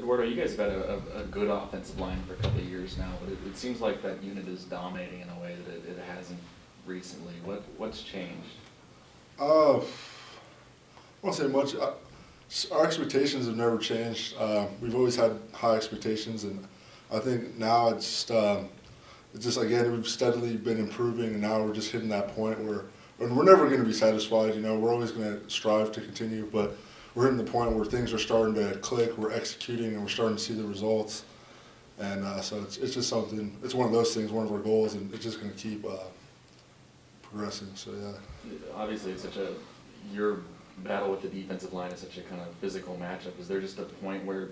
Eduardo, you guys have had a good offensive line for a couple of years now, but it seems like that unit is dominating in a way that it hasn't recently. What's changed? I won't say much. Our expectations have never changed. We've always had high expectations, and I think now it's just again we've steadily been improving, and now we're just hitting that point where, and we're never going to be satisfied. You know, we're always going to strive to continue, but we're hitting the point where things are starting to click. We're executing, and we're starting to see the results. And so it's just something. It's one of those things. One of our goals, and it's just going to keep progressing. So yeah. Obviously, it's such a your battle with the defensive line is such a kind of physical matchup. Is there just a point where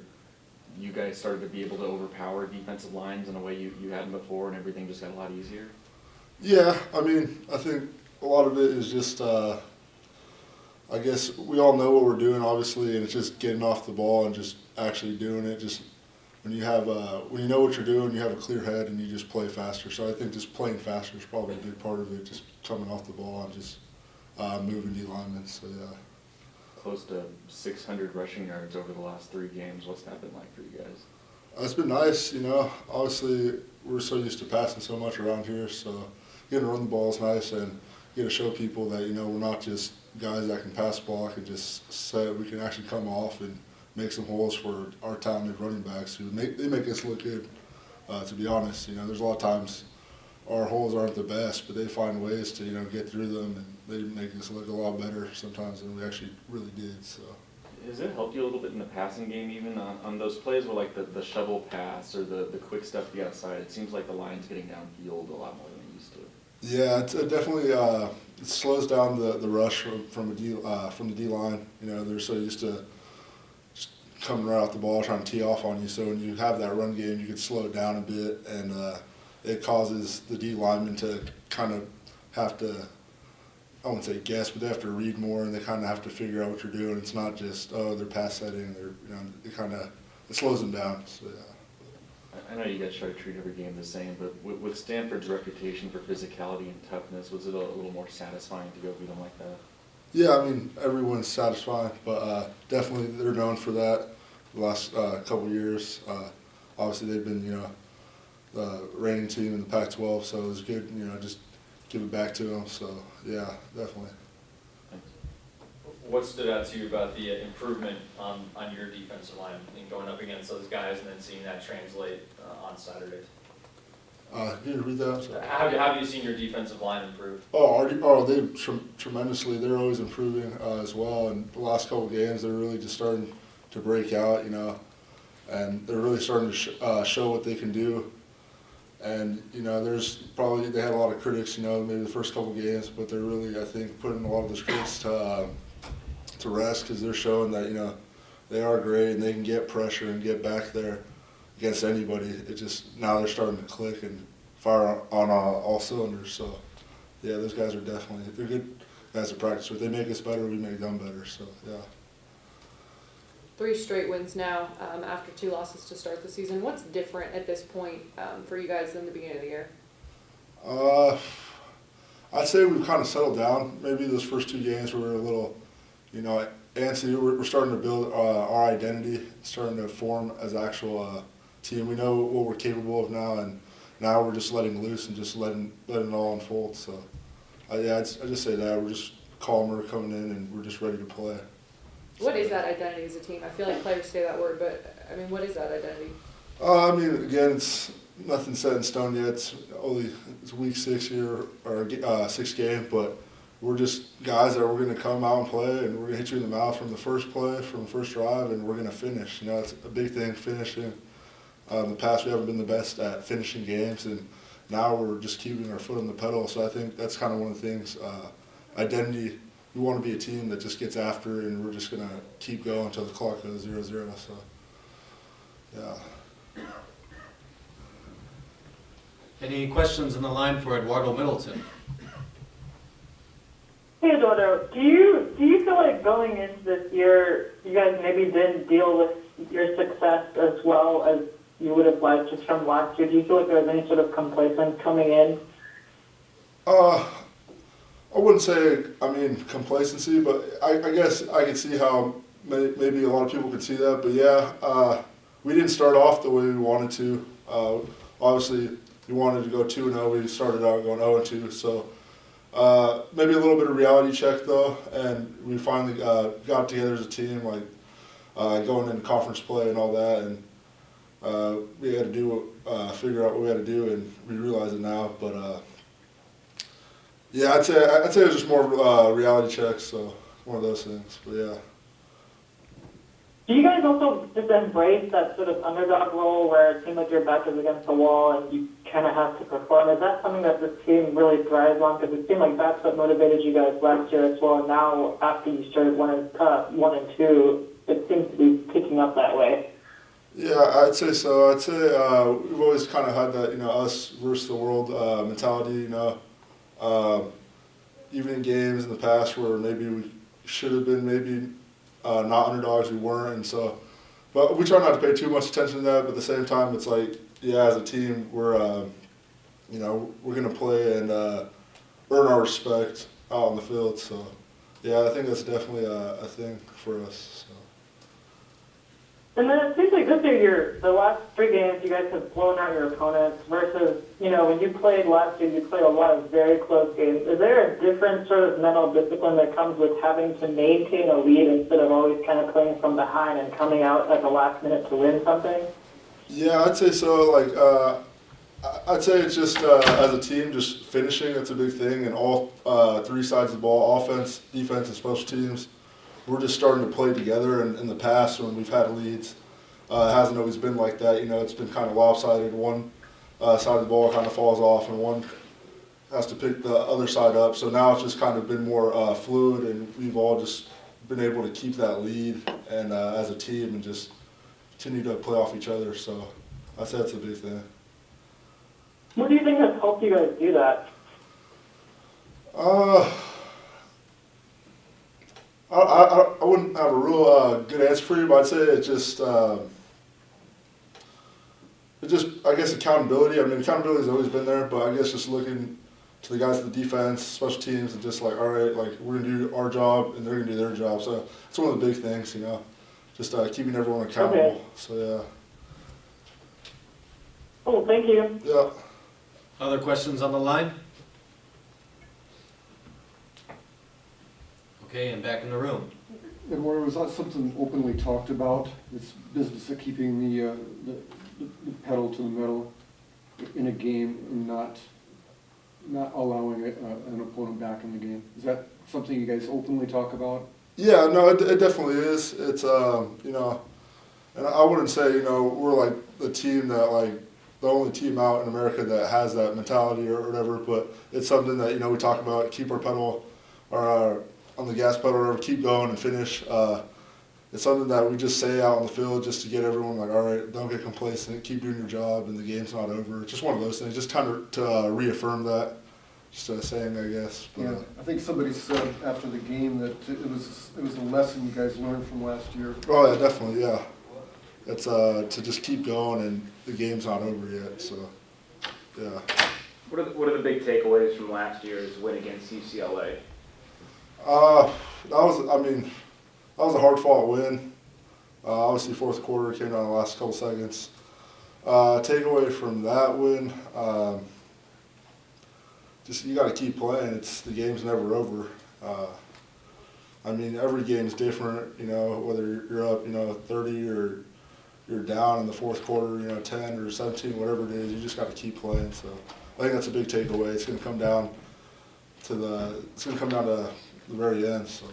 you guys started to be able to overpower defensive lines in a way you hadn't before, and everything just got a lot easier? Yeah, I mean, I think a lot of it is just, I guess we all know what we're doing, obviously, and it's just getting off the ball and just actually doing it. Just when you have, when you know what you're doing, you have a clear head and you just play faster. So I think just playing faster is probably a big part of it, just coming off the ball and just moving D linemen, so yeah. Close to 600 rushing yards over the last 3 games. What's that been like for you guys? It's been nice, you know. Obviously, we're so used to passing so much around here, so getting to run the ball is nice, and get to show people that, you know, we're not just guys that can pass the ball. I can just say we can actually come off and make some holes for our talented running backs who they make us look good. To be honest, you know, there's a lot of times our holes aren't the best, but they find ways to, you know, get through them, and they make us look a lot better sometimes than we actually really did. So. Has it helped you a little bit in the passing game, even on those plays where like the shovel pass or the quick stuff to the outside? It seems like the line's getting downfield a lot more than it used to. Yeah, it definitely it slows down the rush from the D line. You know, they're so used to just coming right off the ball, trying to tee off on you. So when you have that run game, you can slow it down a bit, and it causes the D linemen to kind of have to, I won't say guess, but they have to read more, and they kind of have to figure out what you're doing. It's not just, oh, they're pass setting. They're, you know, it slows them down. So yeah. I know you guys try to treat every game the same, but with Stanford's reputation for physicality and toughness, was it a little more satisfying to go beat them like that? Yeah, I mean, everyone's satisfying, but definitely they're known for that the last couple of years. Obviously, they've been, you know, the reigning team in the Pac-12, so it was good, you know, just give it back to them. So, yeah, definitely. Thanks. What stood out to you about the improvement on your defensive line and going up against those guys and then seeing that translate on Saturdays? Can you read that? Sorry. How have you seen your defensive line improve? They tremendously. They're always improving as well. And the last couple of games, they're really just starting to break out, you know, and they're really starting to show what they can do. And, you know, they had a lot of critics, you know, maybe the first couple of games, but they're really, I think, putting a lot of those critics to rest, because they're showing that, you know, they are great and they can get pressure and get back there against anybody. It just, now they're starting to click and fire on all cylinders. So, yeah, those guys are they're good guys to practice with. They make us better, we make them better. So, yeah. 3 straight wins now after 2 losses to start the season. What's different at this point for you guys than the beginning of the year? I'd say we've kind of settled down. Maybe those first 2 games were a little, you know, antsy. We're starting to build our identity, starting to form as an actual team. We know what we're capable of now, and now we're just letting loose and just letting it all unfold. So, yeah, I'd just say that. We're just calmer coming in, and we're just ready to play. What is that identity as a team? I feel like players say that word, but, I mean, what is that identity? I mean, again, it's nothing set in stone yet. It's week 6 here, or 6th game, but we're just guys that we're going to come out and play, and we're going to hit you in the mouth from the first play, from the first drive, and we're going to finish. You know, it's a big thing, finishing. In the past, we haven't been the best at finishing games, and now we're just keeping our foot on the pedal. So I think that's kind of one of the things, identity. We want to be a team that just gets after it, and we're just going to keep going until the clock goes 0-0. So, yeah. Any questions on the line for Eduardo Middleton? Hey Eduardo, do you feel like going into this year, you guys maybe didn't deal with your success as well as you would have liked just from last year? Do you feel like there was any sort of complacence coming in? I wouldn't say, complacency, but I guess I could see how maybe a lot of people could see that. But yeah, we didn't start off the way we wanted to. Obviously, we wanted to go 2-0. We started out going 0-2. So maybe a little bit of reality check though, and we finally got together as a team, like going into conference play and all that, and we had to figure out what we had to do, and we realize it now. But yeah, I'd say it was just more reality checks. So one of those things. But yeah. Do you guys also just embrace that sort of underdog role where it seems like your back is against the wall and you kind of have to perform? Is that something that this team really thrives on? Because it seemed like that's what motivated you guys last year as well. And now, after you started 1-2, it seems to be picking up that way. Yeah, I'd say so. I'd say we've always kind of had that, us versus the world mentality, even in games in the past where maybe we should have been maybe not underdogs, we weren't, and so, but we try not to pay too much attention to that, but at the same time, it's like, yeah, as a team, we're going to play and earn our respect out on the field, so, yeah, I think that's definitely a thing for us, so. And then it seems like this year, the last 3 games, you guys have blown out your opponents versus, when you played last year, you played a lot of very close games. Is there a different sort of mental discipline that comes with having to maintain a lead instead of always kind of playing from behind and coming out at the last minute to win something? Yeah, I'd say so. I'd say it's just as a team, just finishing. That's a big thing, and all 3 sides of the ball, offense, defense, and special teams. We're just starting to play together, and in the past when we've had leads, it hasn't always been like that. It's been kind of lopsided. One side of the ball kind of falls off, and one has to pick the other side up. So now it's just kind of been more fluid, and we've all just been able to keep that lead and as a team and just continue to play off each other. So I'd say that's a big thing. What do you think has helped you guys do that? I wouldn't have a real good answer for you, but I'd say it's just I guess accountability. I mean, accountability's always been there, but I guess just looking to the guys in the defense, special teams, and just like, all right, like we're gonna do our job and they're gonna do their job. So it's one of the big things, just keeping everyone accountable. Okay. So yeah. Oh, thank you. Yeah. Other questions on the line? Okay, and back in the room. Eduardo, was that something openly talked about, this business of keeping the pedal to the metal in a game and not allowing an opponent back in the game? Is that something you guys openly talk about? Yeah, no, it definitely is. It's and I wouldn't say we're like the team that like the only team out in America that has that mentality or whatever, but it's something that we talk about, keep our pedal or on the gas pedal or whatever, keep going and finish. It's something that we just say out on the field just to get everyone like, all right, don't get complacent, keep doing your job, and the game's not over. It's just one of those things, just kind of to reaffirm that, just a saying, I guess. But, Yeah, I think somebody said after the game that it was a lesson you guys learned from last year. oh yeah, definitely, yeah. It's to just keep going, and the game's not over yet. So, yeah. What are the big takeaways from last year's win against UCLA? That was a hard-fought win. Obviously, fourth quarter came down the last couple seconds. Takeaway from that win, just you got to keep playing. The game's never over. Every game's different. Whether you're up, 30 or you're down in the fourth quarter, 10 or 17, whatever it is. You just got to keep playing. So I think that's a big takeaway. It's going to come down to the very end. So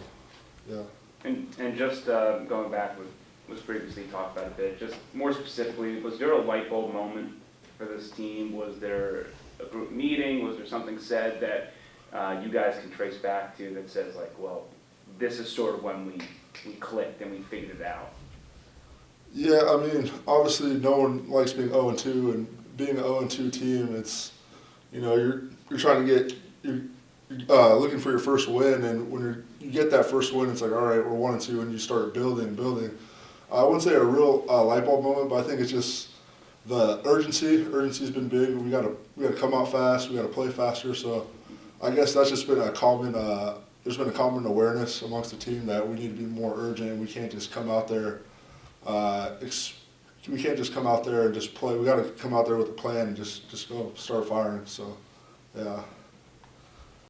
yeah. And just going back what was previously talked about a bit, just more specifically, was there a light bulb moment for this team? Was there a group meeting? Was there something said that you guys can trace back to that says like, well, this is sort of when we clicked and we figured it out? Yeah, obviously no one likes being 0-2, and being an 0-2 team, it's, you're trying to get, you're looking for your first win, and when you get that first win, it's like, all right, we're 1-2, and you start building. I wouldn't say a real light bulb moment, but I think it's just the urgency. Urgency's been big. We gotta come out fast. We gotta play faster. So I guess that's just been a common. There's been a common awareness amongst the team that we need to be more urgent. We can't just come out there, we can't just come out there and just play. We got to come out there with a plan and just go start firing. So, yeah.